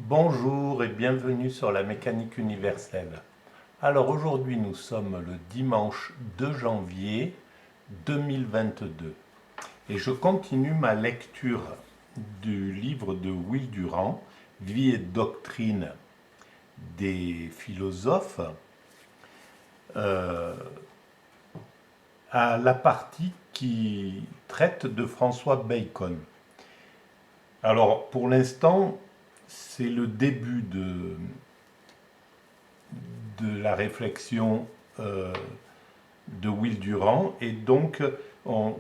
Bonjour et bienvenue sur la mécanique universelle. Alors aujourd'hui nous sommes le dimanche 2 janvier 2022 et je continue ma lecture du livre de Will Durant, Vie et doctrine des philosophes, euh, à la partie qui traite de François Bacon. Alors pour l'instant c'est le début de la réflexion de Will Durant, et donc on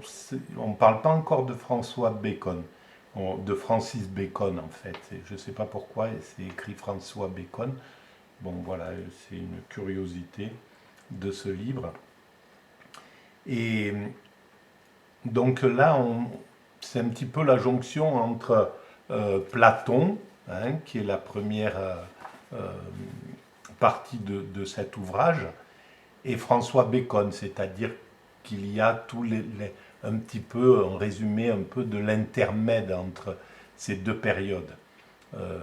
ne parle pas encore de François Bacon, de Francis Bacon en fait. Je ne sais pas pourquoi c'est écrit François Bacon. Bon voilà, c'est une curiosité de ce livre. Et donc là, c'est un petit peu la jonction entre Platon, hein, qui est la première euh, partie de cet ouvrage, et François Bacon, c'est-à-dire qu'il y a un petit peu, en résumé, un peu de l'intermède entre ces deux périodes, euh,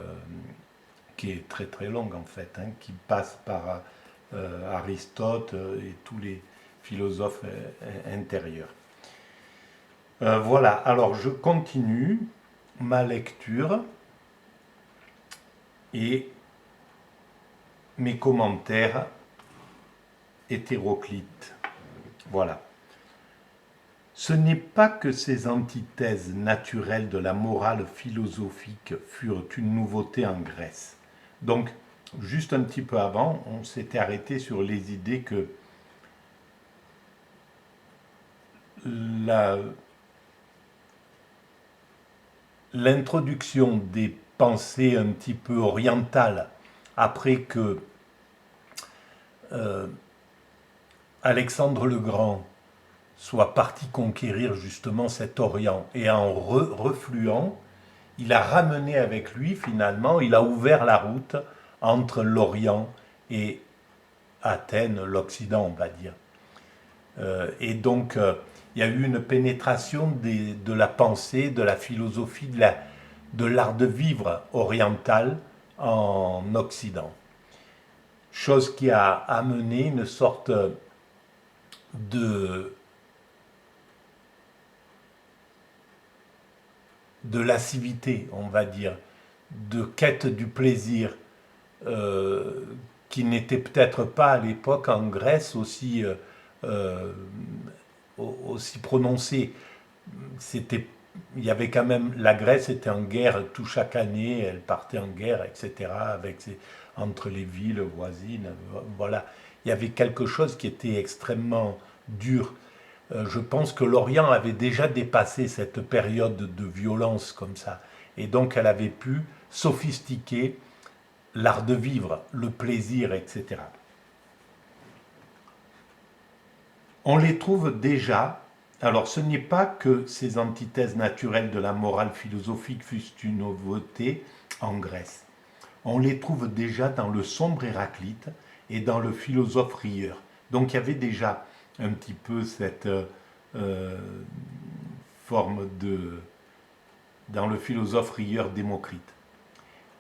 qui est très très longue en fait, hein, qui passe par Aristote et tous les philosophes intérieurs. Voilà, alors je continue ma lecture et mes commentaires hétéroclites. Voilà. Ce n'est pas que ces antithèses naturelles de la morale philosophique furent une nouveauté en Grèce. Donc, juste un petit peu avant, on s'était arrêté sur les idées que l'introduction des pensées un petit peu orientales, après que euh, Alexandre le Grand soit parti conquérir justement cet Orient, et en refluant, il a ramené avec lui finalement, il a ouvert la route entre l'Orient et Athènes, l'Occident on va dire. Et donc il y a eu une pénétration de la pensée, de la philosophie, de l'art de vivre oriental en Occident. Chose qui a amené une sorte de lascivité, on va dire, de quête du plaisir, euh, qui n'était peut-être pas à l'époque en Grèce euh, aussi prononcée. C'était, il y avait quand même, la Grèce était en guerre tout chaque année, elle partait en guerre, etc., entre les villes voisines. Voilà, il y avait quelque chose qui était extrêmement dur. Je pense que l'Orient avait déjà dépassé cette période de violence comme ça. Et donc elle avait pu sophistiquer l'art de vivre, le plaisir, etc. On les trouve déjà. Alors ce n'est pas que ces antithèses naturelles de la morale philosophique fussent une nouveauté en Grèce. On les trouve déjà dans le sombre Héraclite et dans le philosophe rieur. Donc il y avait déjà un petit peu cette euh, forme de dans le philosophe rieur Démocrite.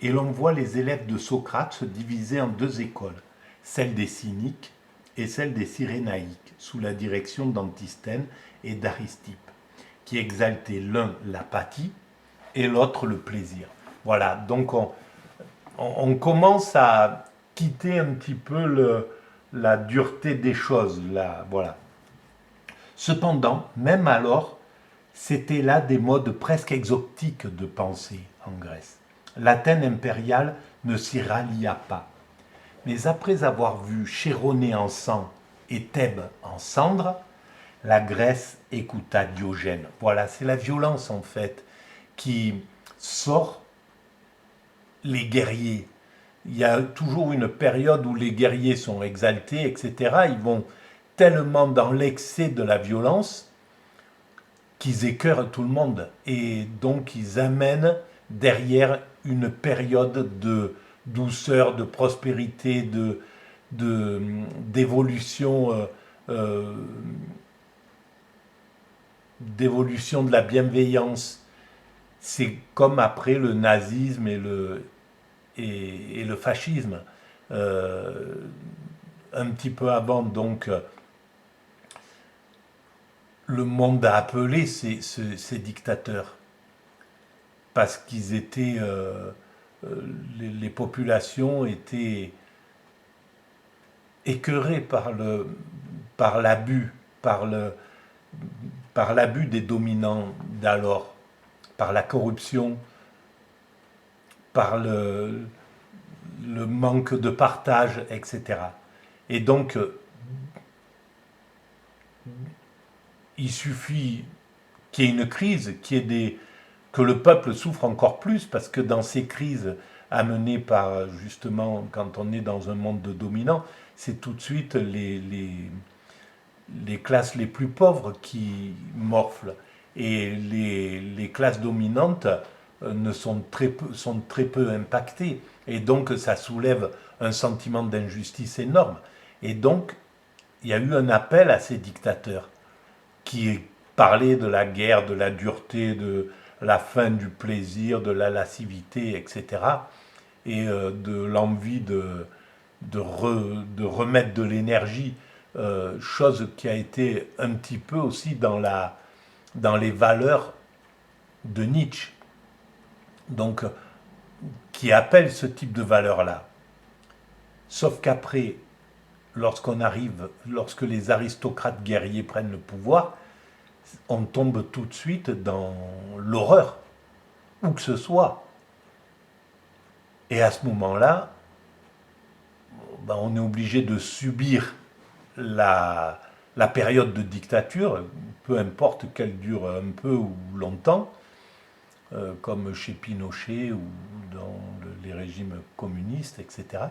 Et l'on voit les élèves de Socrate se diviser en deux écoles, celle des cyniques et celle des cyrénaïques, sous la direction d'Antisthène et d'Aristippe, qui exaltaient l'un l'apathie et l'autre le plaisir. Voilà, donc on commence à quitter un petit peu la dureté des choses. Là, voilà. Cependant, même alors, c'était là des modes presque exotiques de pensée en Grèce. L'Athènes impériale ne s'y rallia pas. Mais après avoir vu Chéronée en sang et Thèbes en cendres, la Grèce écouta Diogène. Voilà, c'est la violence en fait qui sort les guerriers. Il y a toujours une période où les guerriers sont exaltés, etc. Ils vont tellement dans l'excès de la violence qu'ils écœurent tout le monde. Et donc ils amènent derrière une période de douceur, de prospérité, d'évolution, euh, d'évolution de la bienveillance. C'est comme après le nazisme et le fascisme. Un petit peu avant, donc, le monde a appelé ces dictateurs parce qu'ils étaient, les populations étaient écœurées par l'abus, par l'abus des dominants d'alors, par la corruption, par le manque de partage, etc. Et donc, il suffit qu'il y ait une crise, que le peuple souffre encore plus, parce que dans ces crises amenées par, justement, quand on est dans un monde de dominants, c'est tout de suite les classes les plus pauvres qui morflent. Et les classes dominantes sont très peu impactées. Et donc, ça soulève un sentiment d'injustice énorme. Et donc, il y a eu un appel à ces dictateurs qui parlaient de la guerre, de la dureté, de la fin du plaisir, de la lascivité, etc. Et de l'envie de remettre de l'énergie, chose qui a été un petit peu aussi dans les valeurs de Nietzsche, donc qui appelle ce type de valeurs-là. Sauf qu'après, lorsque les aristocrates guerriers prennent le pouvoir, on tombe tout de suite dans l'horreur, où que ce soit. Et à ce moment-là, ben, on est obligé de subir la période de dictature, peu importe qu'elle dure un peu ou longtemps, comme chez Pinochet ou dans les régimes communistes, etc.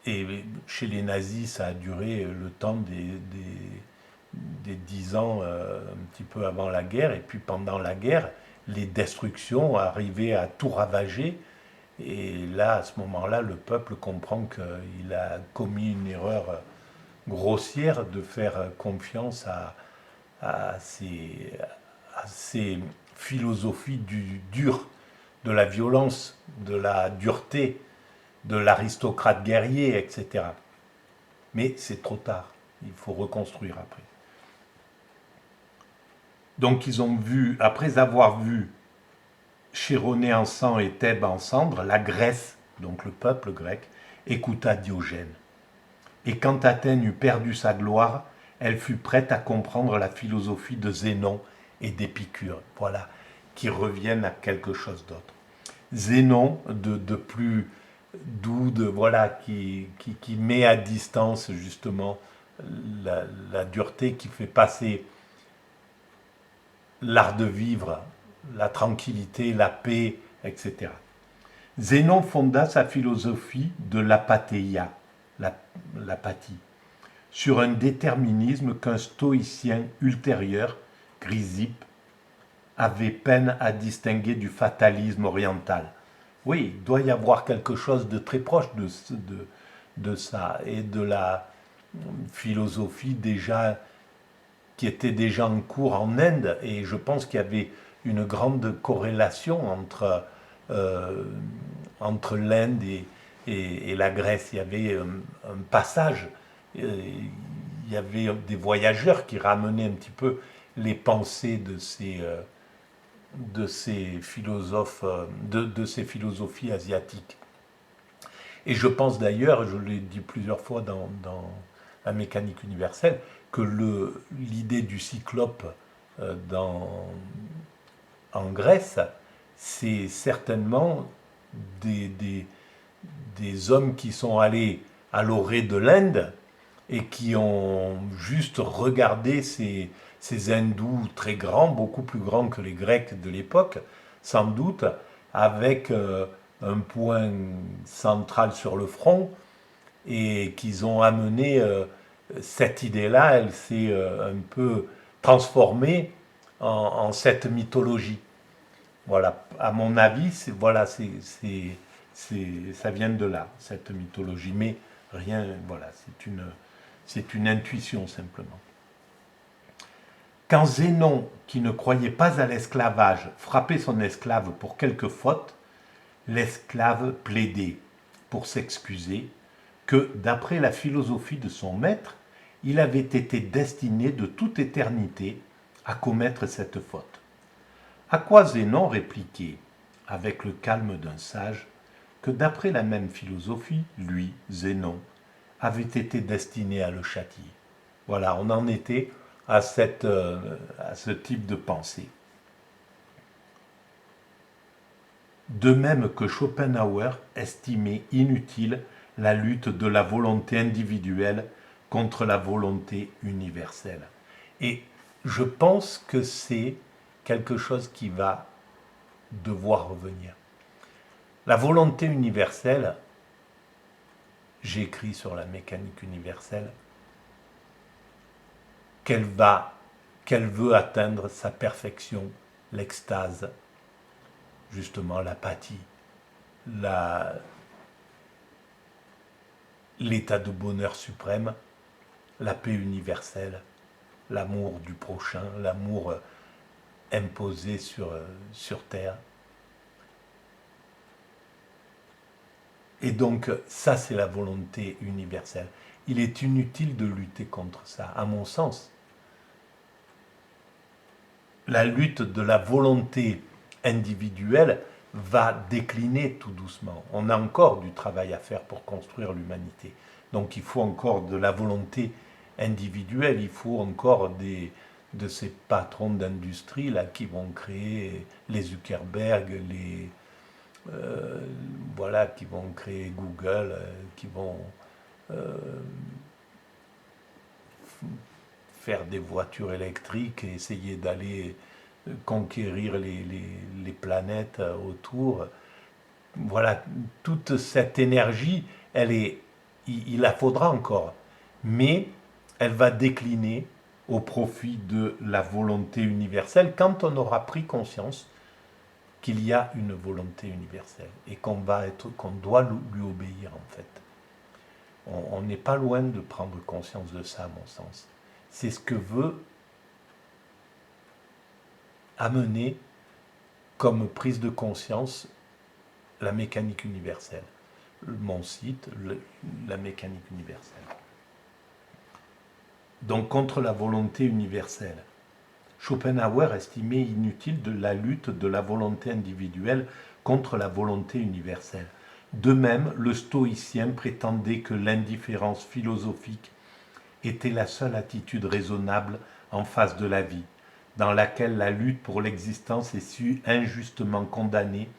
Et chez les nazis, ça a duré le temps des 10 ans, un petit peu avant la guerre, et puis pendant la guerre, les destructions arrivaient à tout ravager. Et là, à ce moment-là, le peuple comprend qu'il a commis une erreur grossière de faire confiance à ces philosophies du dur, de la violence, de la dureté, de l'aristocrate guerrier, etc. Mais c'est trop tard, il faut reconstruire après. Donc ils ont vu, après avoir vu Chéronée en sang et Thèbes en cendres, la Grèce, donc le peuple grec, écouta Diogène. Et quand Athènes eut perdu sa gloire, elle fut prête à comprendre la philosophie de Zénon et d'Épicure. Voilà, qui reviennent à quelque chose d'autre. Zénon, de plus doux, voilà, qui met à distance justement la dureté, qui fait passer l'art de vivre, la tranquillité, la paix, etc. Zénon fonda sa philosophie de l'apathéia, l'apathie, sur un déterminisme qu'un stoïcien ultérieur, Chrysippe, avait peine à distinguer du fatalisme oriental. Oui, il doit y avoir quelque chose de très proche de ça, et de la philosophie déjà qui était déjà en cours en Inde, et je pense qu'il y avait une grande corrélation entre l'Inde et la Grèce. Il y avait un passage, il y avait des voyageurs qui ramenaient un petit peu les pensées de ces philosophes, de ces philosophies asiatiques. Et je pense d'ailleurs, je l'ai dit plusieurs fois dans la mécanique universelle, que l'idée du cyclope en Grèce, c'est certainement des hommes qui sont allés à l'orée de l'Inde et qui ont juste regardé ces hindous très grands, beaucoup plus grands que les Grecs de l'époque, sans doute, avec un point central sur le front, et qu'ils ont amené cette idée-là, elle s'est un peu transformée en cette mythologie. Voilà, à mon avis, ça vient de là, cette mythologie. Mais rien, voilà, c'est une intuition simplement. Quand Zénon, qui ne croyait pas à l'esclavage, frappait son esclave pour quelque faute, l'esclave plaidait, pour s'excuser, que d'après la philosophie de son maître, il avait été destiné de toute éternité à commettre cette faute. À quoi Zénon répliquait, avec le calme d'un sage, que d'après la même philosophie, lui, Zénon, avait été destiné à le châtier. Voilà, on en était à ce type de pensée. De même que Schopenhauer estimait inutile la lutte de la volonté individuelle contre la volonté universelle. Et je pense que c'est quelque chose qui va devoir revenir. La volonté universelle, j'ai écrit sur la mécanique universelle, qu'elle veut atteindre sa perfection, l'extase, justement l'apathie, l'état de bonheur suprême, la paix universelle, l'amour du prochain, l'amour imposé sur terre. Et donc, ça, c'est la volonté universelle. Il est inutile de lutter contre ça, à mon sens. La lutte de la volonté individuelle va décliner tout doucement. On a encore du travail à faire pour construire l'humanité. Donc, il faut encore de la volonté individuelle, il faut encore de ces patrons d'industrie là qui vont créer les Zuckerberg, voilà, qui vont créer Google, qui vont faire des voitures électriques et essayer d'aller conquérir les planètes autour. Voilà, toute cette énergie, il la faudra encore, mais elle va décliner au profit de la volonté universelle quand on aura pris conscience qu'il y a une volonté universelle et qu'on doit lui obéir en fait. On n'est pas loin de prendre conscience de ça, à mon sens. C'est ce que veut amener comme prise de conscience la mécanique universelle. Mon site, la mécanique universelle. Donc contre la volonté universelle. Schopenhauer estimait inutile de la lutte de la volonté individuelle contre la volonté universelle. De même, le stoïcien prétendait que l'indifférence philosophique était la seule attitude raisonnable en face de la vie, dans laquelle la lutte pour l'existence est si injustement condamnée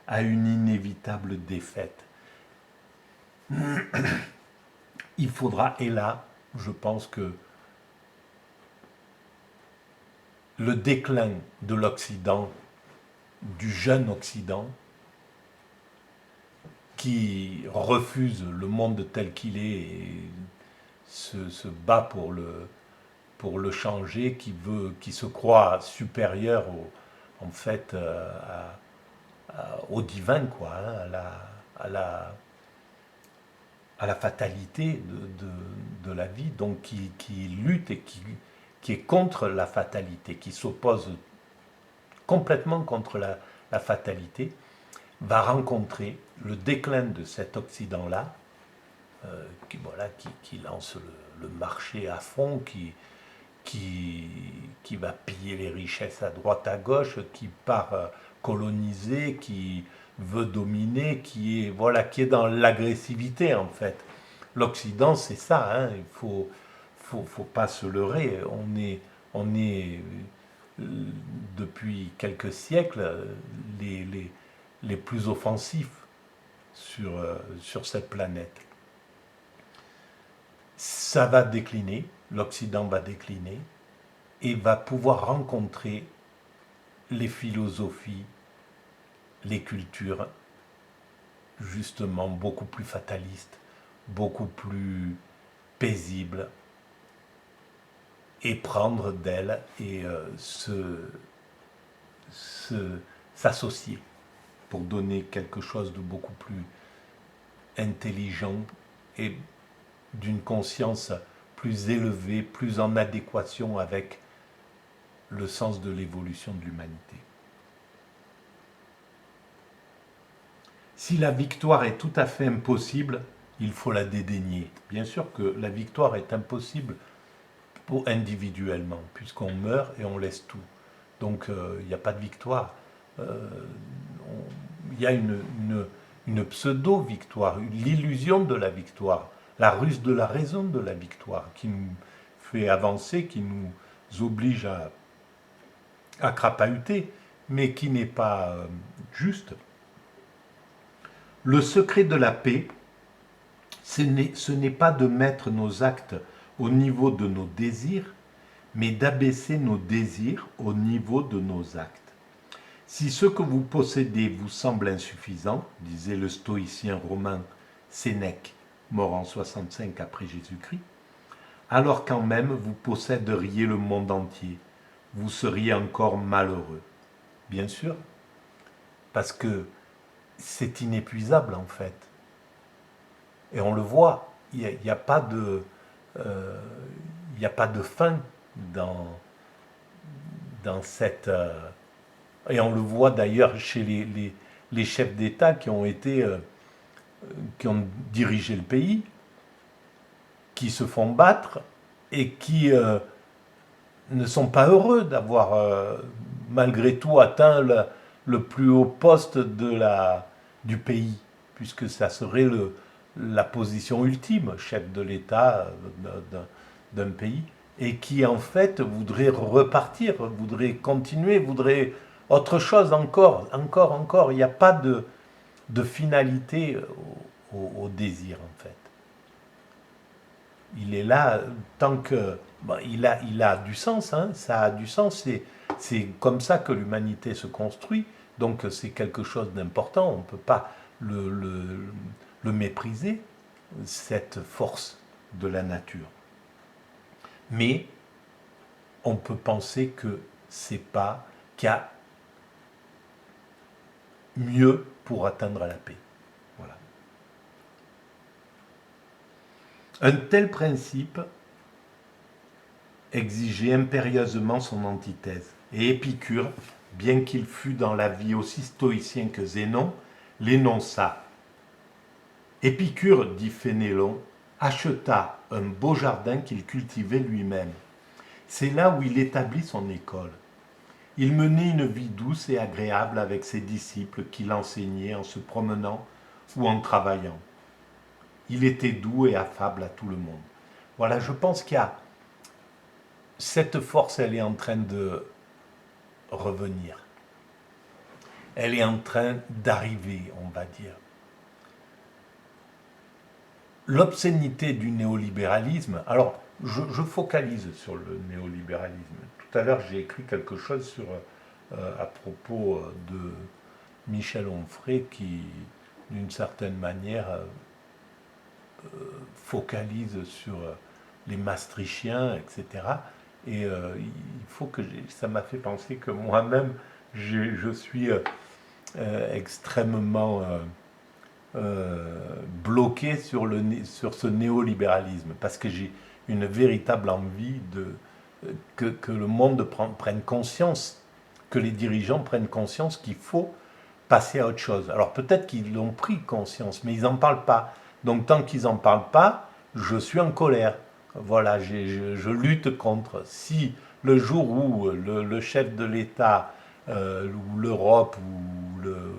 à une inévitable défaite. Il faudra, et là, je pense que le déclin de l'Occident, du jeune Occident, qui refuse le monde tel qu'il est et se bat pour le changer, qui se croit supérieur en fait au divin, quoi, hein, à la fatalité de la vie, donc qui lutte et qui est contre la fatalité, qui s'oppose complètement contre la fatalité, va rencontrer le déclin de cet Occident-là, qui lance le marché à fond, qui va piller les richesses à droite à gauche, qui part coloniser, qui veut dominer, qui est dans l'agressivité en fait. L'Occident, c'est ça, hein, il faut pas se leurrer. On est depuis quelques siècles les plus offensifs sur cette planète. Ça va décliner, l'Occident va décliner et va pouvoir rencontrer les philosophies, les cultures, justement beaucoup plus fatalistes, beaucoup plus paisibles, et prendre d'elles et s'associer pour donner quelque chose de beaucoup plus intelligent et d'une conscience plus élevée, plus en adéquation avec le sens de l'évolution de l'humanité. Si la victoire est tout à fait impossible, il faut la dédaigner. Bien sûr que la victoire est impossible individuellement, puisqu'on meurt et on laisse tout. Donc il n'y a pas de victoire. Euh, Il y a une pseudo-victoire, l'illusion de la victoire, la ruse de la raison de la victoire, qui nous fait avancer, qui nous oblige à crapahuter, mais qui n'est pas juste. Le secret de la paix, ce n'est pas de mettre nos actes au niveau de nos désirs, mais d'abaisser nos désirs au niveau de nos actes. Si ce que vous possédez vous semble insuffisant, disait le stoïcien romain Sénèque, mort en 65 après Jésus-Christ, alors quand même vous posséderiez le monde entier, vous seriez encore malheureux. Bien sûr, parce que c'est inépuisable en fait. Et on le voit, il n'y a pas de fin dans cette... et on le voit d'ailleurs chez les chefs d'État qui ont dirigé le pays, qui se font battre et qui ne sont pas heureux d'avoir malgré tout atteint le plus haut poste du pays, puisque ça serait la position ultime, chef de l'État d'un pays, et qui en fait voudrait repartir, voudrait continuer, voudrait autre chose encore. Il n'y a pas de finalité au désir en fait. Il est là tant que... Bon, il a du sens, hein, ça a du sens, c'est comme ça que l'humanité se construit, donc c'est quelque chose d'important, on ne peut pas le mépriser, cette force de la nature. Mais on peut penser que c'est pas, qu'il y a mieux pour atteindre la paix. Voilà. Un tel principe exigeait impérieusement son antithèse. Et Épicure, bien qu'il fût dans la vie aussi stoïcien que Zénon, l'énonça. Épicure, dit Fénélon, acheta un beau jardin qu'il cultivait lui-même. C'est là où il établit son école. Il menait une vie douce et agréable avec ses disciples qu'il enseignait en se promenant ou en travaillant. Il était doux et affable à tout le monde. Voilà, je pense qu'il y a cette force, elle est en train de revenir. Elle est en train d'arriver, on va dire. L'obscénité du néolibéralisme, alors je focalise sur le néolibéralisme. Tout à l'heure, j'ai écrit quelque chose à propos de Michel Onfray qui, d'une certaine manière, focalise sur les Maastrichtiens, etc. Et il faut que ça m'a fait penser que moi-même, je suis extrêmement bloqué sur ce néolibéralisme, parce que j'ai une véritable envie que le monde prenne conscience, que les dirigeants prennent conscience qu'il faut passer à autre chose. Alors peut-être qu'ils l'ont pris conscience, mais ils n'en parlent pas. Donc tant qu'ils n'en parlent pas, je suis en colère. Voilà, je lutte contre. Si le jour où le chef de l'État, ou l'Europe, ou le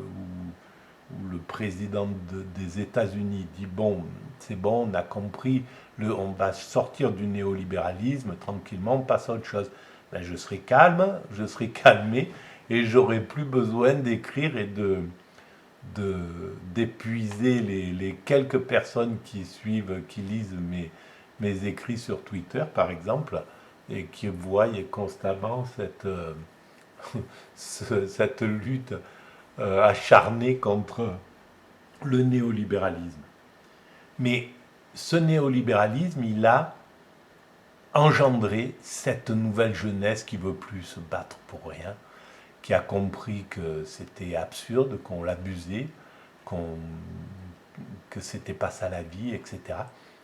président des États-Unis dit bon, c'est bon, on a compris, on va sortir du néolibéralisme tranquillement, on passe à autre chose. Ben, je serai calme, je serai calmé, et j'aurai plus besoin d'écrire et d'épuiser les quelques personnes qui suivent, qui lisent mes écrits sur Twitter, par exemple, et qui voient constamment cette lutte acharnée contre le néolibéralisme. Mais ce néolibéralisme, il a engendré cette nouvelle jeunesse qui ne veut plus se battre pour rien, qui a compris que c'était absurde, qu'on l'abusait, que c'était pas ça la vie, etc.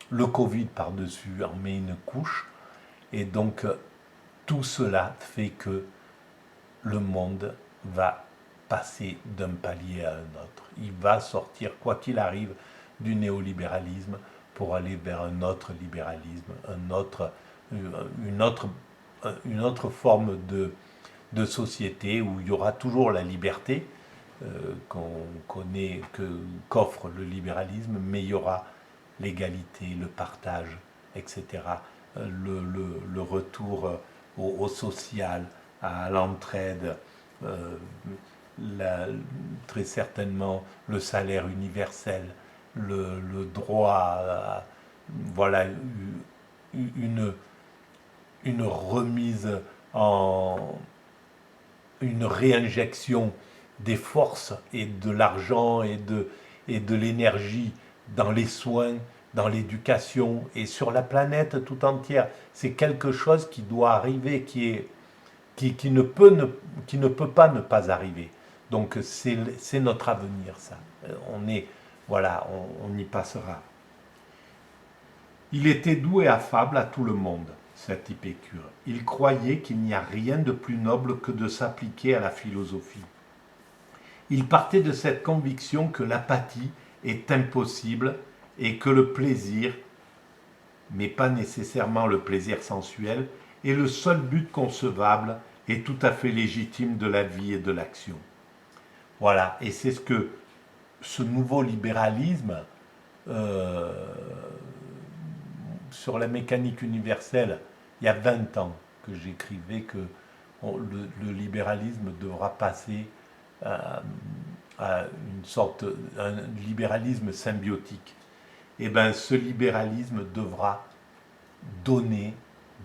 Le Covid par-dessus en met une couche, et donc tout cela fait que le monde va passer d'un palier à un autre. Il va sortir, quoi qu'il arrive, du néolibéralisme pour aller vers un autre libéralisme, une autre forme de société où il y aura toujours la liberté qu'on connaît, qu'offre le libéralisme, mais il y aura l'égalité, le partage, etc. Le retour au social, à l'entraide, euh, très certainement le salaire universel, le droit à, voilà, une, une remise en une réinjection des forces et de l'argent et de l'énergie dans les soins, dans l'éducation et sur la planète tout entière. C'est quelque chose qui doit arriver, qui ne peut pas ne pas arriver. Donc c'est notre avenir, ça. On est, voilà, on y passera. Il était doux et affable à tout le monde, cet Épicure. Il croyait qu'il n'y a rien de plus noble que de s'appliquer à la philosophie. Il partait de cette conviction que l'apathie est impossible et que le plaisir, mais pas nécessairement le plaisir sensuel, est le seul but concevable et tout à fait légitime de la vie et de l'action. Voilà, et c'est ce que ce nouveau libéralisme euh, sur la mécanique universelle, il y a 20 ans que j'écrivais que le libéralisme devra passer à une sorte, un libéralisme symbiotique. Et bien ce libéralisme devra donner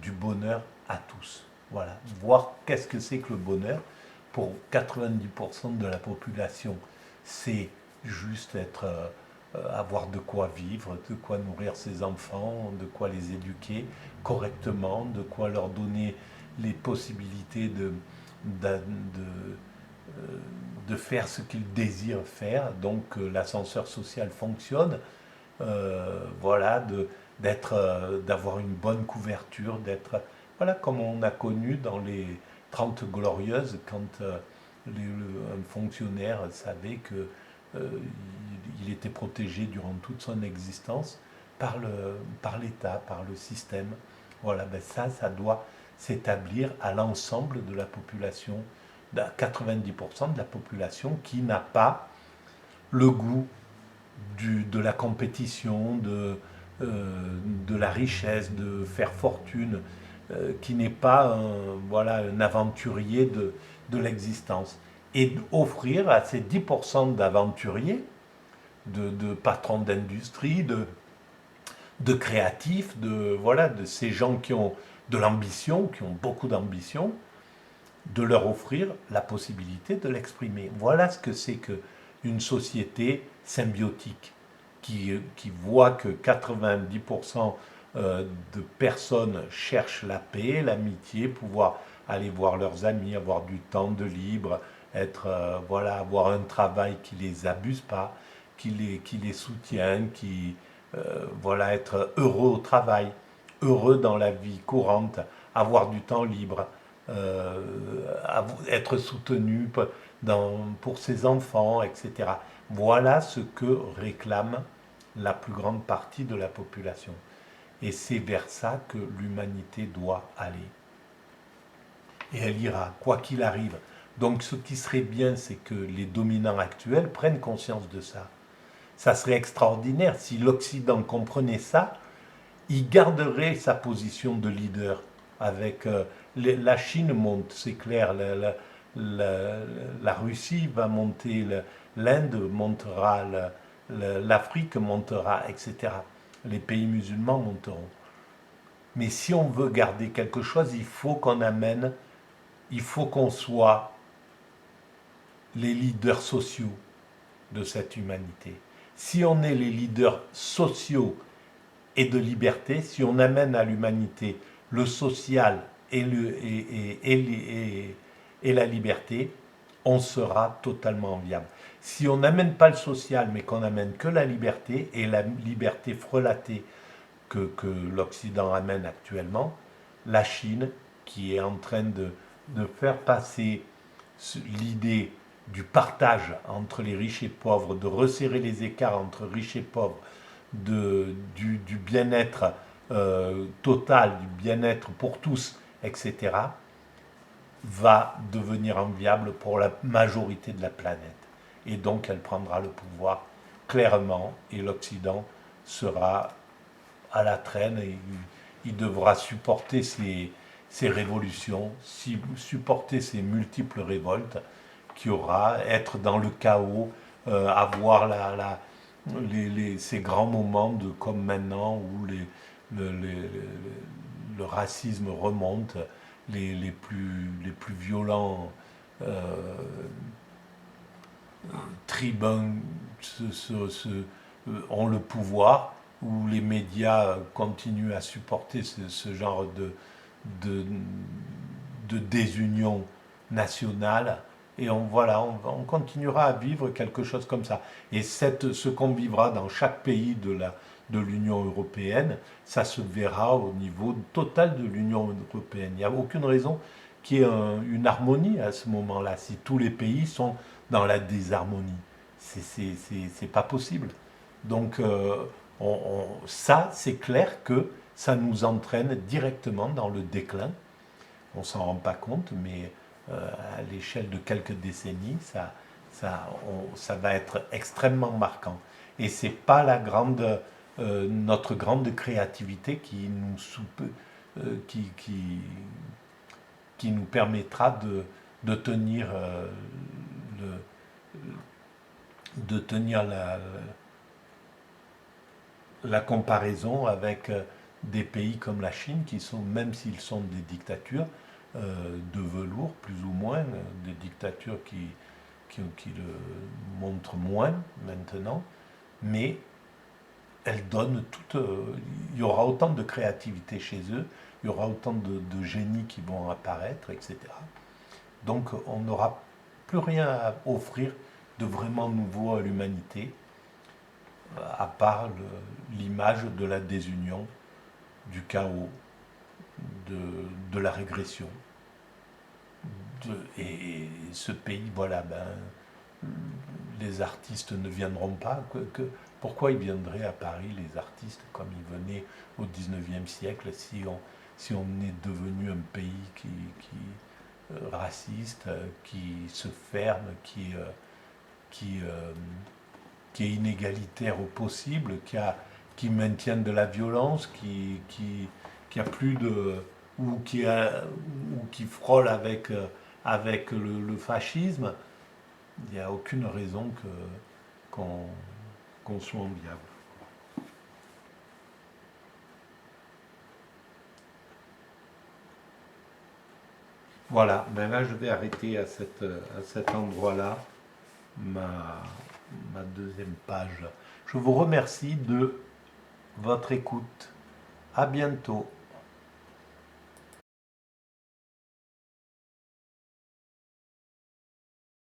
du bonheur à tous. Voilà, voir qu'est-ce que c'est que le bonheur. Pour 90% de la population, c'est juste avoir de quoi vivre, de quoi nourrir ses enfants, de quoi les éduquer correctement, de quoi leur donner les possibilités de faire ce qu'ils désirent faire. Donc l'ascenseur social fonctionne. Voilà, d'avoir une bonne couverture, d'être, voilà, comme on a connu dans les 30 glorieuses, quand un fonctionnaire savait que il était protégé durant toute son existence par l'État, par le système. Voilà, ben ça doit s'établir à l'ensemble de la population, à 90% de la population qui n'a pas le goût de la compétition, de la richesse, de faire fortune, qui n'est pas voilà, un aventurier de l'existence. Et offrir à ces 10% d'aventuriers, de patrons d'industrie, de créatifs, voilà, de ces gens qui ont de l'ambition, qui ont beaucoup d'ambition, de leur offrir la possibilité de l'exprimer. Voilà ce que c'est qu'une société symbiotique qui voit que 90% de personnes cherchent la paix, l'amitié, pouvoir aller voir leurs amis, avoir du temps de libre, voilà, avoir un travail qui ne les abuse pas, qui les soutient, voilà, être heureux au travail, heureux dans la vie courante, avoir du temps libre, euh, être soutenu pour ses enfants, etc. Voilà ce que réclame la plus grande partie de la population. Et c'est vers ça que l'humanité doit aller. Et elle ira, quoi qu'il arrive. Donc ce qui serait bien, c'est que les dominants actuels prennent conscience de ça. Ça serait extraordinaire si l'Occident comprenait ça, il garderait sa position de leader. Avec la Chine monte, c'est clair, la Russie va monter, l'Inde montera, l'Afrique montera, etc. Les pays musulmans monteront. Mais si on veut garder quelque chose, il faut qu'on soit les leaders sociaux de cette humanité. Si on est les leaders sociaux et de liberté, si on amène à l'humanité le social et la liberté, on sera totalement viable. Si on n'amène pas le social, mais qu'on amène que la liberté, et la liberté frelatée que l'Occident amène actuellement, la Chine, qui est en train de faire passer l'idée du partage entre les riches et pauvres, de resserrer les écarts entre riches et pauvres, du bien-être total, du bien-être pour tous, etc., va devenir enviable pour la majorité de la planète. Et donc elle prendra le pouvoir clairement et l'Occident sera à la traîne et il devra supporter ces révolutions, supporter ces multiples révoltes qu'il y aura, être dans le chaos, avoir ces grands moments de comme maintenant où le racisme remonte, les plus violents tribuns ont le pouvoir, où les médias continuent à supporter ce genre de, de désunion nationale. Et on continuera à vivre quelque chose comme ça. Et ce qu'on vivra dans chaque pays de l'Union européenne, ça se verra au niveau total de l'Union européenne. Il n'y a aucune raison qu'il y ait une harmonie à ce moment-là, si tous les pays sont dans la désharmonie. C'est pas possible. Donc, ça, c'est clair que ça nous entraîne directement dans le déclin. On s'en rend pas compte, mais à l'échelle de quelques décennies, ça va être extrêmement marquant. Et c'est pas notre grande créativité qui nous permettra de tenir, de tenir la comparaison avec des pays comme la Chine, qui sont, même s'ils sont des dictatures de velours, plus ou moins, des dictatures qui le montrent moins maintenant, mais elles donnent toute. Il y aura autant de créativité chez eux, il y aura autant de génies qui vont apparaître, etc. Donc on n'aura plus rien à offrir de vraiment nouveau à l'humanité, à part l'image de la désunion, du chaos, de la régression. Et ce pays, voilà, les artistes ne viendront pas. Pourquoi ils viendraient à Paris, les artistes, comme ils venaient au XIXe siècle, si on est devenu un pays raciste, qui se ferme, qui est inégalitaire au possible, qui maintient de la violence, qui a plus de ou qui frôle avec le fascisme. Il n'y a aucune raison qu'on soit enviable. Voilà, ben là je vais arrêter à cet endroit-là ma deuxième page. Je vous remercie de votre écoute. À bientôt.